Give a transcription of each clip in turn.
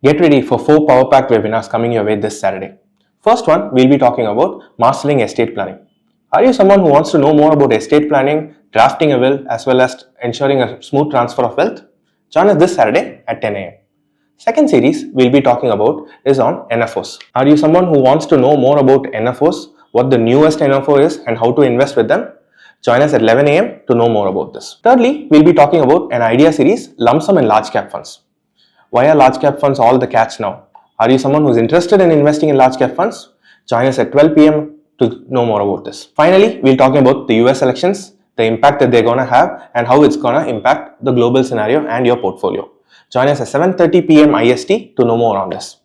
Get ready for 4 power-packed webinars coming your way this Saturday. First one, we'll be talking about mastering estate planning. Are you someone who wants to know more about estate planning, drafting a will, as well as ensuring a smooth transfer of wealth? Join us this Saturday at 10 a.m. Second series we'll be talking about is on NFOs. Are you someone who wants to know more about NFOs, what the newest NFO is and how to invest with them? Join us at 11 a.m. to know more about this. Thirdly, we'll be talking about an idea series, lump sum and large cap funds. Why are large cap funds all the catch now? Are you someone who's interested in investing in large cap funds? Join us at 12 p.m. to know more about this. Finally, we'll talk about the US elections, the impact that they're going to have and how it's going to impact the global scenario and your portfolio. Join us at 7:30 p.m. IST to know more on this.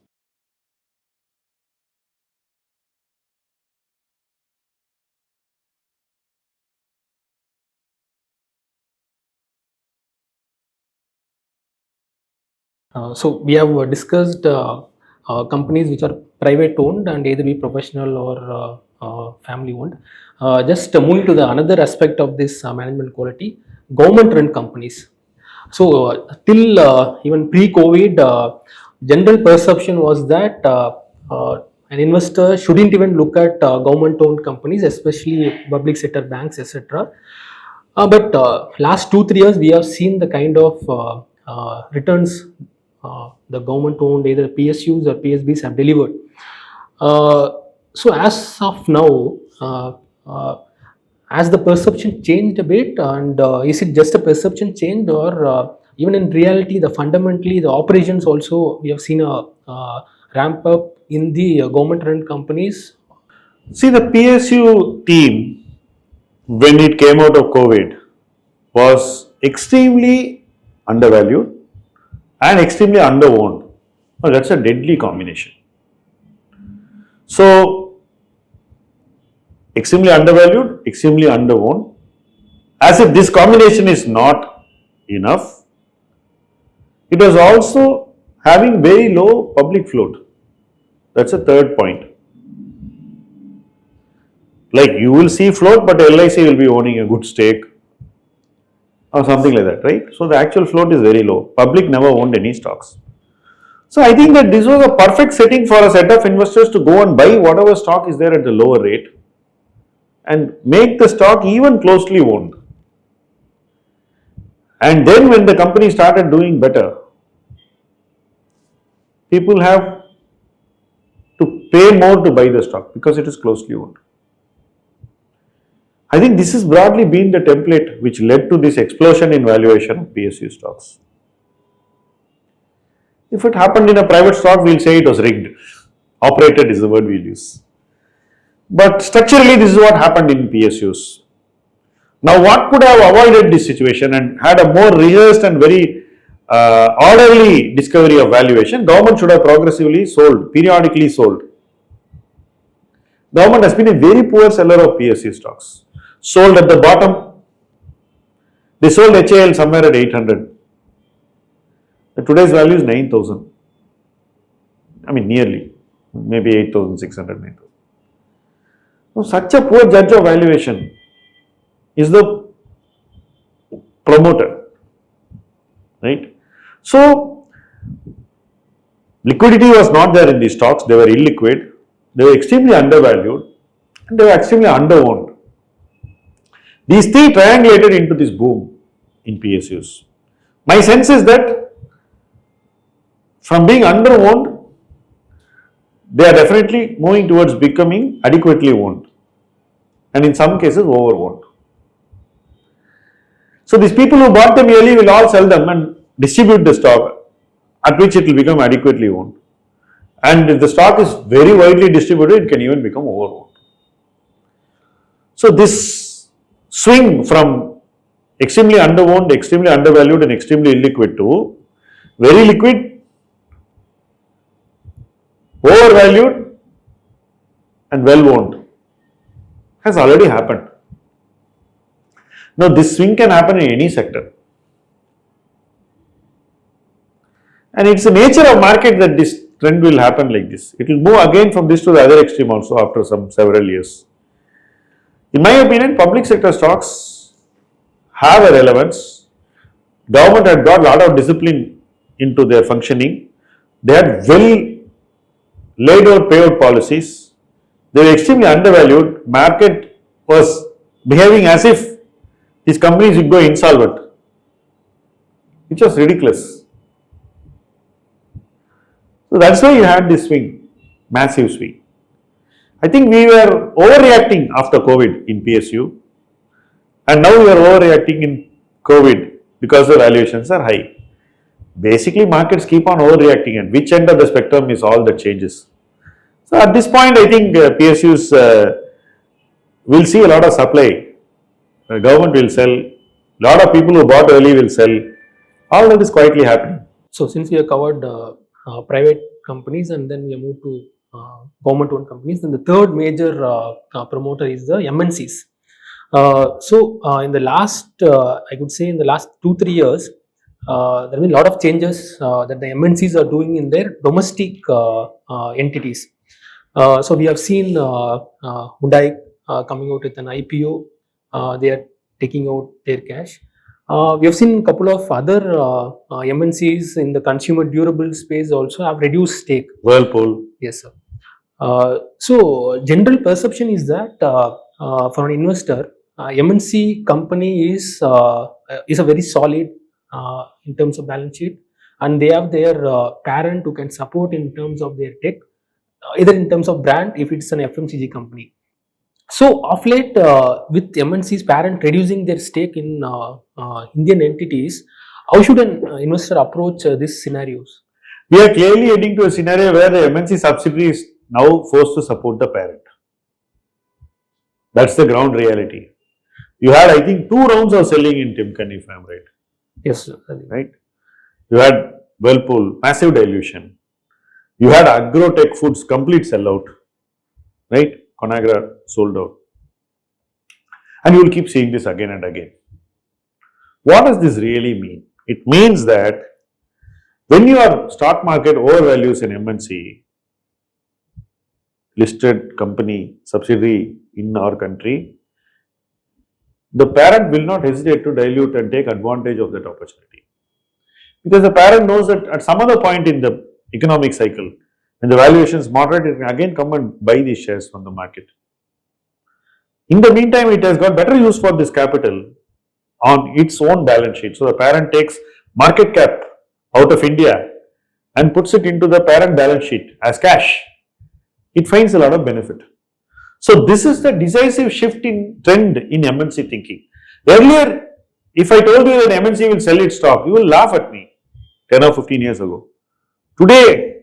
So we have discussed companies which are private owned and either be professional or family owned. Just moving to the another aspect of this management quality, government run companies. So till even pre-COVID, general perception was that an investor shouldn't even look at government owned companies, especially public sector banks, etc. But last 2-3 years we have seen the kind of returns the government owned either PSUs or PSBs have delivered. So as of now, has the perception changed a bit, and is it just a perception change, or even in reality the fundamentally the operations also we have seen a ramp up in the government run companies? See, the PSU team, when it came out of COVID, was extremely undervalued and extremely underowned. Well, that's a deadly combination. So, extremely undervalued, extremely underowned. As if this combination is not enough, it was also having very low public float. That's a third point. Like you will see float, but LIC will be owning a good stake or something like that, right? So the actual float is very low. Public never owned any stocks. So I think that this was a perfect setting for a set of investors to go and buy whatever stock is there at the lower rate and make the stock even closely owned. And then when the company started doing better, people have to pay more to buy the stock because it is closely owned. I think this has broadly been the template which led to this explosion in valuation of PSU stocks. If it happened in a private stock, we'll say it was rigged. Operated is the word we'll use. But structurally, this is what happened in PSUs. Now, what could have avoided this situation and had a more rehearsed and very orderly discovery of valuation? Government should have progressively sold, periodically sold. Government has been a very poor seller of PSU stocks. Sold at the bottom. They sold HAL somewhere at 800. Today's value is 9,000. I mean, nearly. Maybe 8,600, 9,000. So, such a poor judge of valuation is the promoter. Right? So, liquidity was not there in these stocks. They were illiquid. They were extremely undervalued. And they were extremely underowned. These three triangulated into this boom in PSUs. My sense is that from being underowned, they are definitely moving towards becoming adequately owned and in some cases overowned. So these people who bought them early will all sell them and distribute the stock, at which it will become adequately owned. And if the stock is very widely distributed, it can even become overowned. So this swing from extremely underowned, extremely undervalued and extremely illiquid to very liquid, overvalued and well owned has already happened. Now this swing can happen in any sector. And it's the nature of market that this trend will happen like this. It will move again from this to the other extreme also after several years. In my opinion, public sector stocks have a relevance. Government had brought a lot of discipline into their functioning. They had well laid out payout policies. They were extremely undervalued. Market was behaving as if these companies would go insolvent, which was ridiculous. So that's why you had this swing, massive swing. I think we were overreacting after COVID in PSU, and now we are overreacting in COVID because the valuations are high. Basically, markets keep on overreacting, and which end of the spectrum is all that changes. So at this point, I think PSUs will see a lot of supply. The government will sell. A lot of people who bought early will sell. All that is quietly happening. So since we have covered private companies and then we have moved to government-owned companies, then the third major promoter is the MNCs. In the last, I could say in the last 2-3 years, there have been a lot of changes that the MNCs are doing in their domestic entities. So we have seen Hyundai coming out with an IPO. They are taking out their cash. We have seen a couple of other MNCs in the consumer durable space also have reduced stake. Whirlpool. Yes, sir. So general perception is that for an investor, MNC company is a very solid in terms of balance sheet, and they have their parent who can support in terms of their tech, either in terms of brand if it's an FMCG company. So of late, with MNC's parent reducing their stake in Indian entities, how should an investor approach these scenarios? We are clearly heading to a scenario where the MNC subsidiary is now forced to support the parent. That's the ground reality. You had, I think, 2 rounds of selling in Timken, if I am right. Yes, sir. Right? You had Whirlpool, massive dilution. You had Agrotech Foods, complete sellout. Right? Conagra sold out. And you will keep seeing this again and again. What does this really mean? It means that when your stock market overvalues an MNC, listed company, subsidiary in our country, the parent will not hesitate to dilute and take advantage of that opportunity. Because the parent knows that at some other point in the economic cycle, when the valuations moderate, it can again come and buy these shares from the market. In the meantime, it has got better use for this capital on its own balance sheet. So the parent takes market cap out of India and puts it into the parent balance sheet as cash. It finds a lot of benefit. So this is the decisive shift in trend in MNC thinking. Earlier, if I told you that MNC will sell its stock, you will laugh at me 10 or 15 years ago. Today,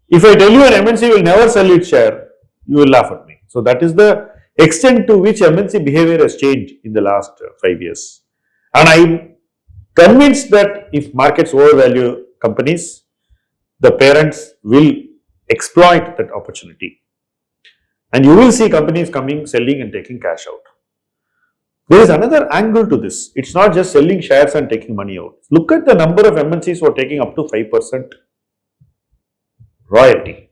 if I tell you an MNC will never sell its share, you will laugh at me. So that is the extent to which MNC behavior has changed in the last 5 years. And I am convinced that if markets overvalue companies, the parents will exploit that opportunity. And you will see companies coming, selling and taking cash out. There is another angle to this. It's not just selling shares and taking money out. Look at the number of MNCs who are taking up to 5% royalty.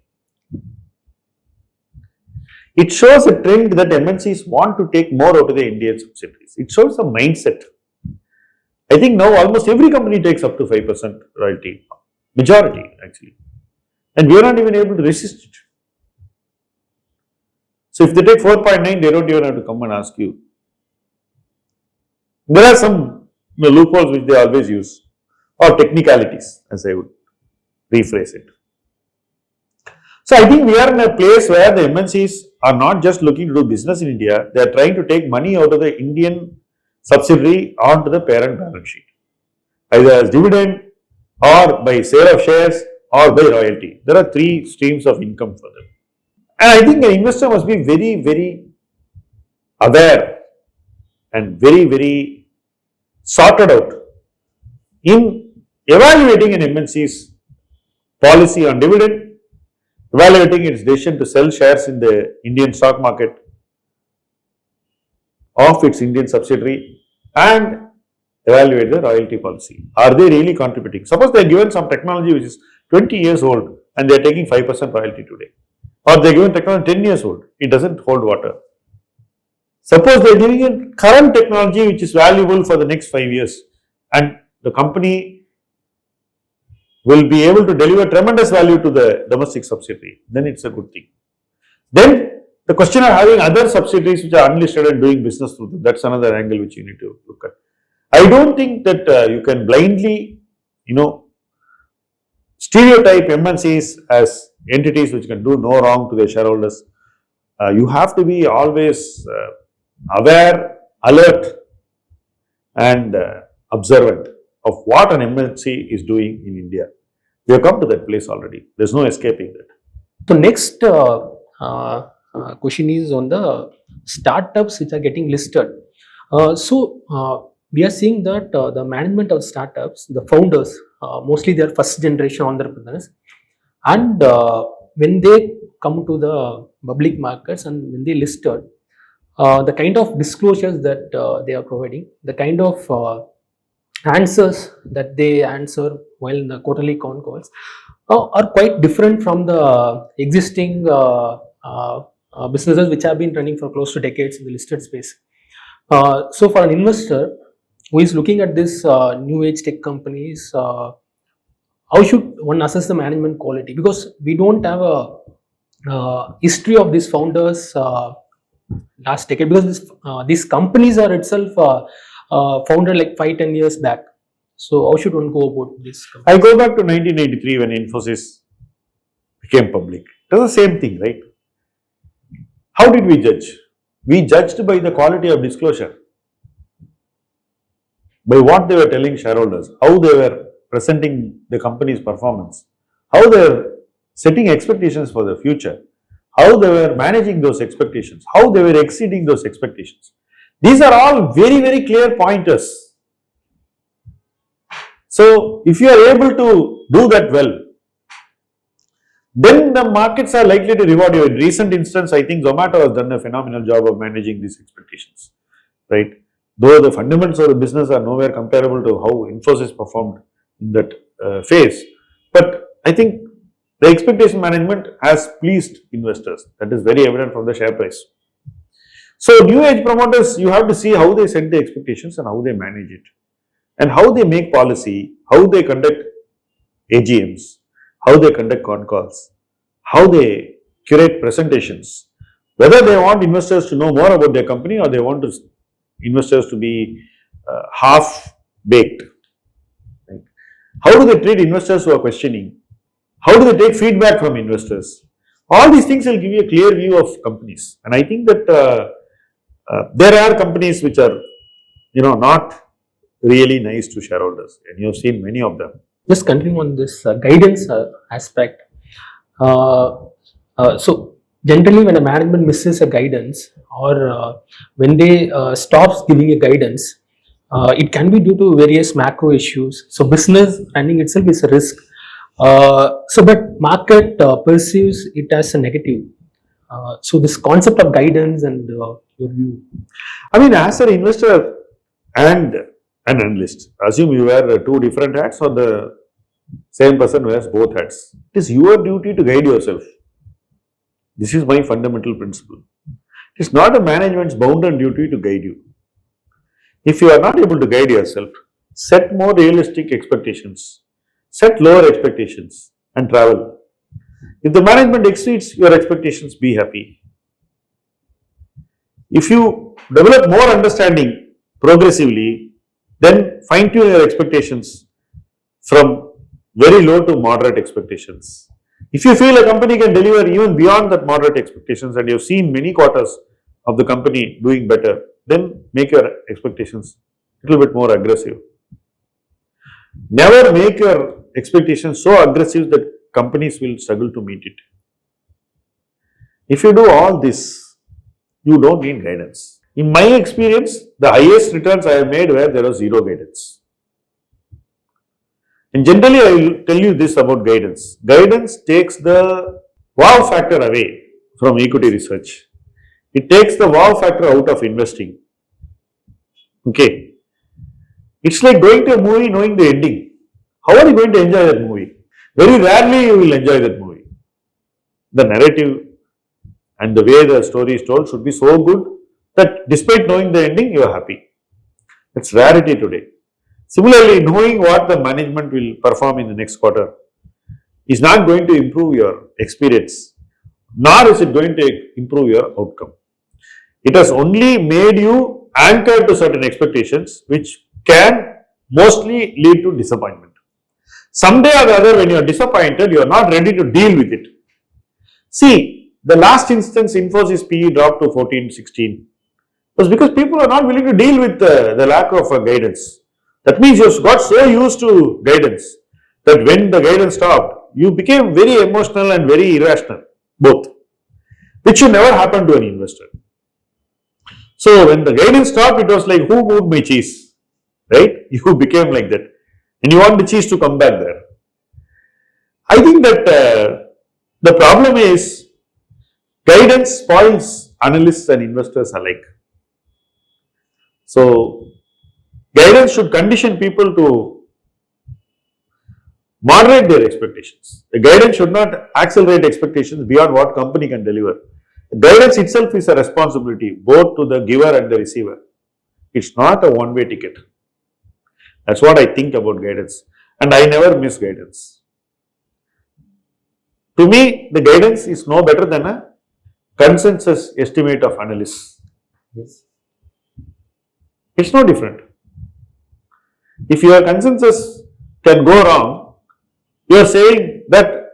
It shows a trend that MNCs want to take more out of the Indian subsidiaries. It shows a mindset. I think now almost every company takes up to 5% royalty. Majority actually. And we are not even able to resist it. So if they take 4.9, they don't even have to come and ask you. There are some loopholes which they always use, or technicalities, as I would rephrase it. So I think we are in a place where the MNCs are not just looking to do business in India, they are trying to take money out of the Indian subsidiary onto the parent balance sheet, either as dividend or by sale of shares or by royalty. There are 3 streams of income for them. And I think an investor must be very, very aware and very, very sorted out in evaluating an MNC's policy on dividend, evaluating its decision to sell shares in the Indian stock market of its Indian subsidiary, and evaluate the royalty policy. Are they really contributing? Suppose they are given some technology which is 20 years old and they are taking 5% royalty today. Or they are given technology 10 years old, it doesn't hold water. Suppose they are giving a current technology which is valuable for the next 5 years and the company will be able to deliver tremendous value to the domestic subsidiary, then it's a good thing. Then the question of having other subsidiaries which are unlisted and doing business through them, that's another angle which you need to look at. I don't think that you can blindly, stereotype MNCs as entities which can do no wrong to their shareholders. You have to be always aware, alert and observant of what an MNC is doing in India. We have come to that place already. There's no escaping that. So next question is on the startups which are getting listed. We are seeing that the management of startups, the founders, mostly they are first generation entrepreneurs, and when they come to the public markets and when they listed, the kind of disclosures that they are providing, the kind of answers that they answer while in the quarterly con calls are quite different from the existing businesses which have been running for close to decades in the listed space. So for an investor who is looking at this new age tech companies, how should one assess the management quality? Because we don't have a history of these founders last decade, because these companies are itself founded like 5-10 years back. So how should one go about this? I go back to 1983 when Infosys became public. It was the same thing, right? How did we judge? We judged by the quality of disclosure, by what they were telling shareholders, how they were presenting the company's performance, how they were setting expectations for the future, how they were managing those expectations, how they were exceeding those expectations. These are all very, very clear pointers. So, if you are able to do that well, then the markets are likely to reward you. In recent instance, I think Zomato has done a phenomenal job of managing these expectations, right? Though the fundamentals of the business are nowhere comparable to how Infosys performed in that phase, but I think the expectation management has pleased investors. That is very evident from the share price. So, new age promoters, you have to see how they set the expectations and how they manage it, and how they make policy, how they conduct AGMs, how they conduct con calls, how they curate presentations, whether they want investors to know more about their company or they want investors to be half-baked. Right? How do they treat investors who are questioning? How do they take feedback from investors? All these things will give you a clear view of companies. And I think that there are companies which are, not really nice to shareholders, and you have seen many of them. Just continuing on this guidance aspect. So generally when a management misses a guidance, or when they stops giving a guidance, it can be due to various macro issues. So business running itself is a risk. But market perceives it as a negative. So this concept of guidance and your view. I mean, as an investor and an analyst, assume you wear two different hats or the same person wears both hats. It is your duty to guide yourself. This is my fundamental principle. It is not a management's bounden duty to guide you. If you are not able to guide yourself, set more realistic expectations, set lower expectations and travel. If the management exceeds your expectations, be happy. If you develop more understanding progressively, then fine tune your expectations from very low to moderate expectations. If you feel a company can deliver even beyond that moderate expectations and you have seen many quarters of the company doing better, then make your expectations a little bit more aggressive. Never make your expectations so aggressive that companies will struggle to meet it. If you do all this, you don't need guidance. In my experience, the highest returns I have made where there was zero guidance. And generally, I will tell you this about guidance. Guidance takes the wow factor away from equity research. It takes the wow factor out of investing. Okay. It's like going to a movie knowing the ending. How are you going to enjoy that movie? Very rarely you will enjoy that movie. The narrative and the way the story is told should be so good that despite knowing the ending, you are happy. It's rarity today. Similarly, knowing what the management will perform in the next quarter is not going to improve your experience, nor is it going to improve your outcome. It has only made you anchored to certain expectations, which can mostly lead to disappointment. Someday or the other, when you are disappointed, you are not ready to deal with it. See, the last instance Infosys PE dropped to 14, 16 was because people are not willing to deal with the lack of guidance. That means you got so used to guidance that when the guidance stopped, you became very emotional and very irrational, both, which should never happen to an investor. So when the guidance stopped, it was like, who moved my cheese, right? You became like that, and you want the cheese to come back there. I think that the problem is guidance spoils analysts and investors alike. So guidance should condition people to moderate their expectations. The guidance should not accelerate expectations beyond what company can deliver. The guidance itself is a responsibility both to the giver and the receiver. It's not a one-way ticket. That's what I think about guidance, and I never miss guidance. To me, the guidance is no better than a consensus estimate of analysts. Yes. It's no different. If your consensus can go wrong, you are saying that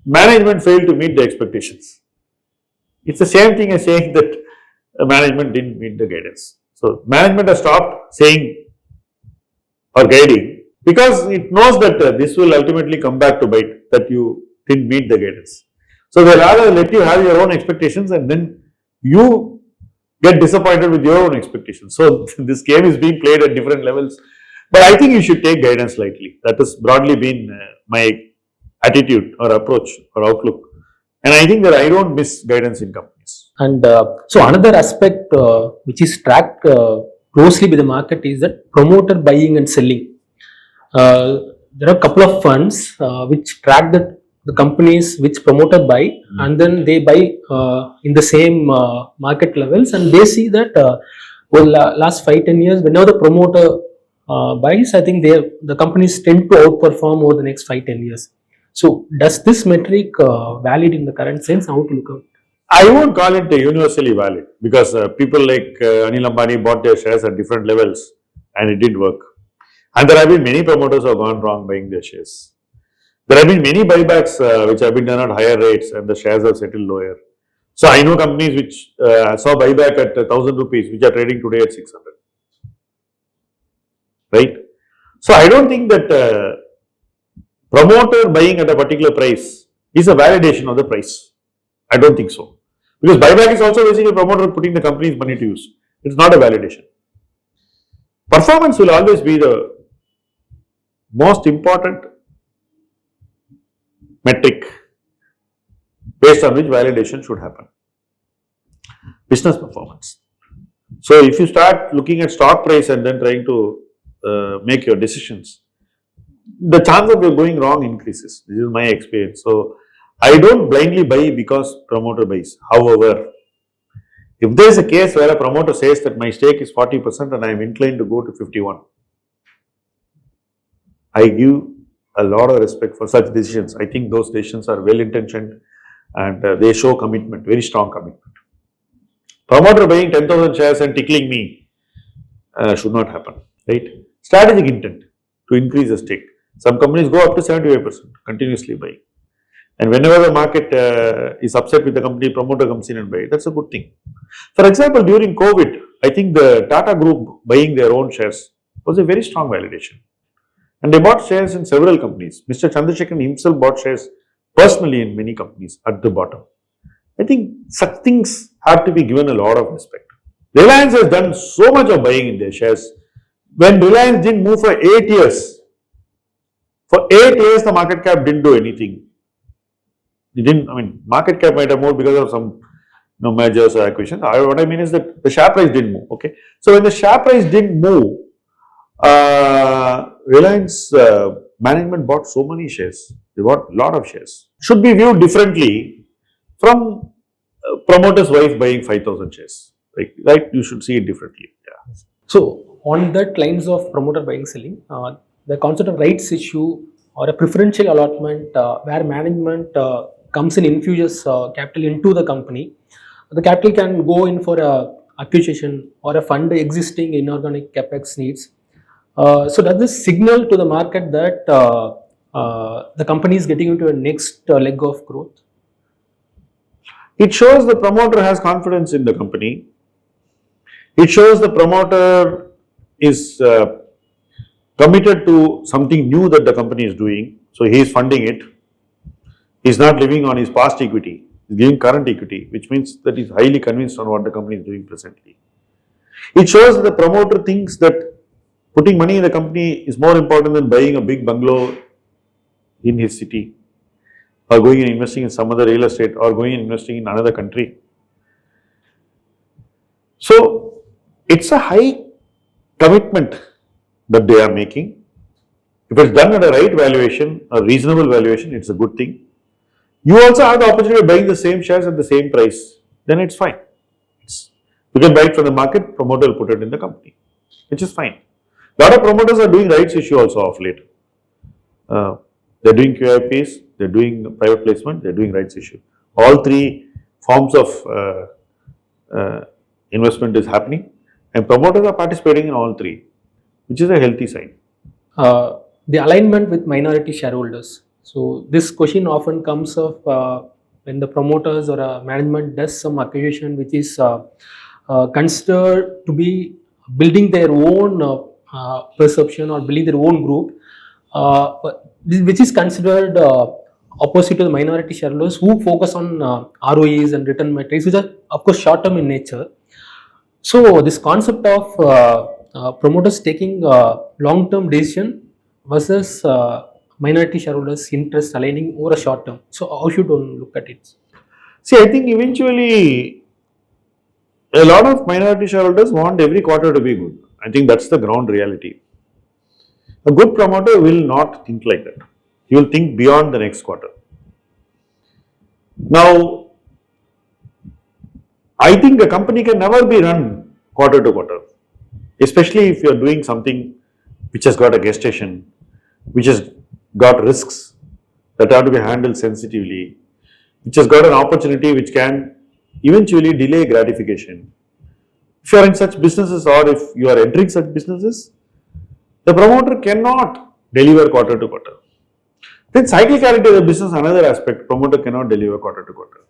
management failed to meet the expectations. It's the same thing as saying that management didn't meet the guidance. So management has stopped saying or guiding because it knows that this will ultimately come back to bite, that you didn't meet the guidance. So they rather let you have your own expectations and then you get disappointed with your own expectations. So this game is being played at different levels. But I think you should take guidance lightly. That has broadly been my attitude or approach or outlook. And I think that I don't miss guidance in companies. And so another aspect which is tracked closely by the market is that promoter buying and selling. There are a couple of funds which track the companies which promoter buy, and then they buy in the same market levels, and they see that over last 5-10 years, whenever the promoter buys, I think the companies tend to outperform over the next 5-10 years. So does this metric valid in the current sense? How to look at it? I won't call it universally valid because people like Anil Ambani bought their shares at different levels and it didn't work. And there have been many promoters who have gone wrong buying their shares. There have been many buybacks which have been done at higher rates and the shares have settled lower. So I know companies which saw buyback at 1,000 rupees which are trading today at 600. Right? So I don't think that promoter buying at a particular price is a validation of the price. I don't think so. Because buyback is also basically a promoter putting the company's money to use. It's not a validation. Performance will always be the most important metric based on which validation should happen. Business performance. So if you start looking at stock price and then trying to make your decisions, the chance of you going wrong increases. This is my experience. So I don't blindly buy because promoter buys. However, if there is a case where a promoter says that my stake is 40% and I am inclined to go to 51, I give a lot of respect for such decisions. I think those decisions are well intentioned and they show commitment, very strong commitment. Promoter buying 10,000 shares and tickling me should not happen, right? Strategic intent to increase the stake. Some companies go up to 75%, continuously buying. And whenever the market is upset with the company, promoter comes in and buy. That's a good thing. For example, during COVID, I think the Tata Group buying their own shares was a very strong validation. And they bought shares in several companies. Mr. Chandrasekhar himself bought shares personally in many companies at the bottom. I think such things have to be given a lot of respect. Reliance has done so much of buying in their shares. When Reliance didn't move for 8 years, the market cap didn't do anything. Market cap might have moved because of some mergers or acquisitions. What I mean is that the share price didn't move. Okay, so when the share price didn't move, Reliance management bought so many shares. They bought a lot of shares. Should be viewed differently from promoter's wife buying 5,000 shares. Right? You should see it differently. Yeah. So on that lines of promoter buying selling, the concept of rights issue or a preferential allotment where management comes in infuses capital into the company. The capital can go in for a acquisition or a fund existing inorganic capex needs. So does this signal to the market that the company is getting into a next leg of growth? It shows the promoter has confidence in the company. It shows the promoter is committed to something new that the company is doing. So he is funding it. He is not living on his past equity. He is giving current equity, which means that he is highly convinced on what the company is doing presently. It shows that the promoter thinks that putting money in the company is more important than buying a big bungalow in his city, or going and investing in some other real estate, or going and investing in another country. So it's a high commitment that they are making. If it's done at a right valuation, a reasonable valuation, it's a good thing. You also have the opportunity of buying the same shares at the same price, then it's fine. You can buy it from the market, promoter will put it in the company, which is fine. A lot of promoters are doing rights issue also of late. They're doing QIPs, they're doing private placement, they're doing rights issue. All three forms of investment is happening, and promoters are participating in all three, which is a healthy sign. The alignment with minority shareholders. So this question often comes up when the promoters or management does some acquisition which is considered to be building their own perception or building their own group, which is considered opposite to the minority shareholders who focus on ROEs and return metrics, which are of course short term in nature. So this concept of promoters taking long term decision versus minority shareholders interest aligning over a short term. So how should one look at it? See, I think eventually a lot of minority shareholders want every quarter to be good. I think that's the ground reality. A good promoter will not think like that. He will think beyond the next quarter. Now, I think a company can never be run quarter to quarter, especially if you are doing something which has got a gestation, which has got risks that have to be handled sensitively, which has got an opportunity which can eventually delay gratification. If you are in such businesses or if you are entering such businesses, the promoter cannot deliver quarter to quarter. Then cyclicality of the business, another aspect, promoter cannot deliver quarter to quarter.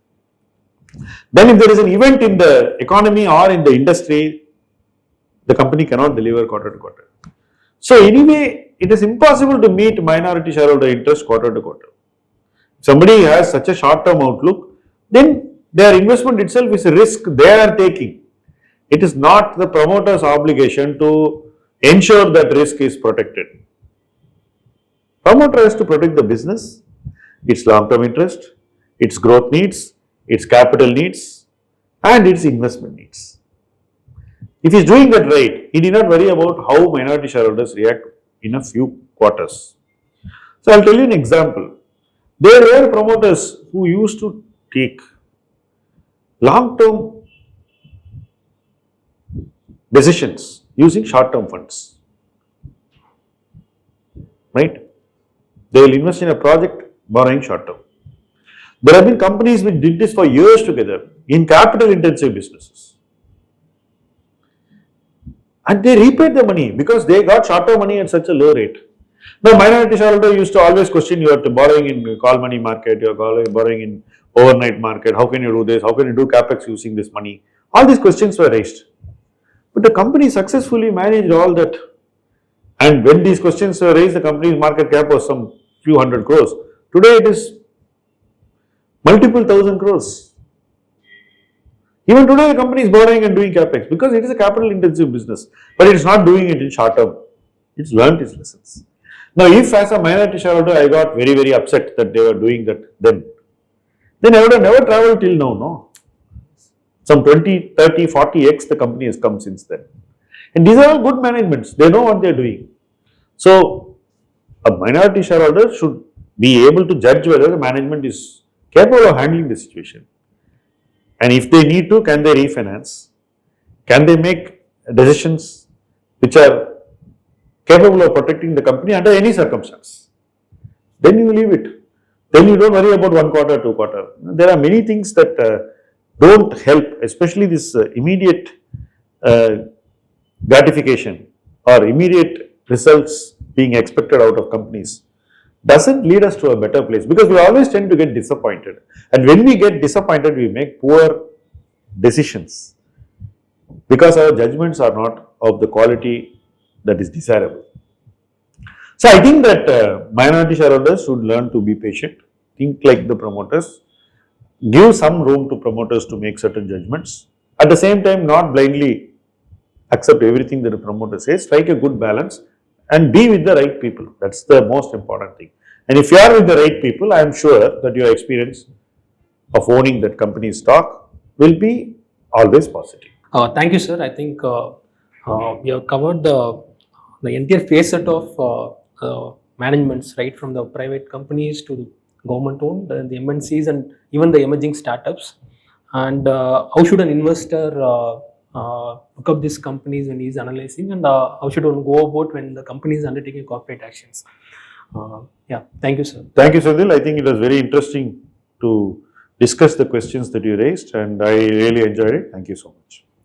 Then if there is an event in the economy or in the industry, the company cannot deliver quarter to quarter. So anyway, it is impossible to meet minority shareholder interest quarter to quarter. If somebody has such a short-term outlook, then their investment itself is a risk they are taking. It is not the promoter's obligation to ensure that risk is protected. Promoter has to protect the business, its long-term interest, its growth needs, its capital needs, and its investment needs. If he is doing that right, he need not worry about how minority shareholders react in a few quarters. So I will tell you an example. There were promoters who used to take long-term decisions using short-term funds, right? They will invest in a project borrowing short-term. There have been companies which did this for years together in capital-intensive businesses, and they repaid the money because they got short-term money at such a low rate. Now, minority shareholder used to always question, you are borrowing in call money market, you are borrowing in overnight market, how can you do this, how can you do capex using this money? All these questions were raised. But the company successfully managed all that. And when these questions were raised, the company's market cap was some few hundred crores. Today it is multiple thousand crores. Even today the company is borrowing and doing capex because it is a capital intensive business, but it is not doing it in short term. It's learnt its lessons. Now, if as a minority shareholder I got very, very upset that they were doing that then I would have never traveled till now, no. Some 20, 30, 40x the company has come since then. And these are all good managements, they know what they are doing. So, a minority shareholder should be able to judge whether the management is capable of handling the situation. And if they need to, can they refinance? Can they make decisions which are capable of protecting the company under any circumstance, then you leave it. Then you don't worry about 1 quarter, 2 quarter. There are many things that don't help, especially this immediate gratification or immediate results being expected out of companies doesn't lead us to a better place, because we always tend to get disappointed, and when we get disappointed we make poor decisions because our judgments are not of the quality that is desirable. So I think that minority shareholders should learn to be patient, think like the promoters, give some room to promoters to make certain judgments, at the same time not blindly accept everything that the promoter says, strike a good balance and be with the right people. That's the most important thing. And if you are with the right people, I am sure that your experience of owning that company's stock will be always positive. Thank you, sir. I think we have covered the entire facet of managements, right from the private companies to the government-owned, and the MNCs, and even the emerging startups. And how should an investor look up these companies when he is analyzing, and how should one go about when the company is undertaking corporate actions? Yeah, thank you, sir. Thank you, Sadil. I think it was very interesting to discuss the questions that you raised, and I really enjoyed it. Thank you so much.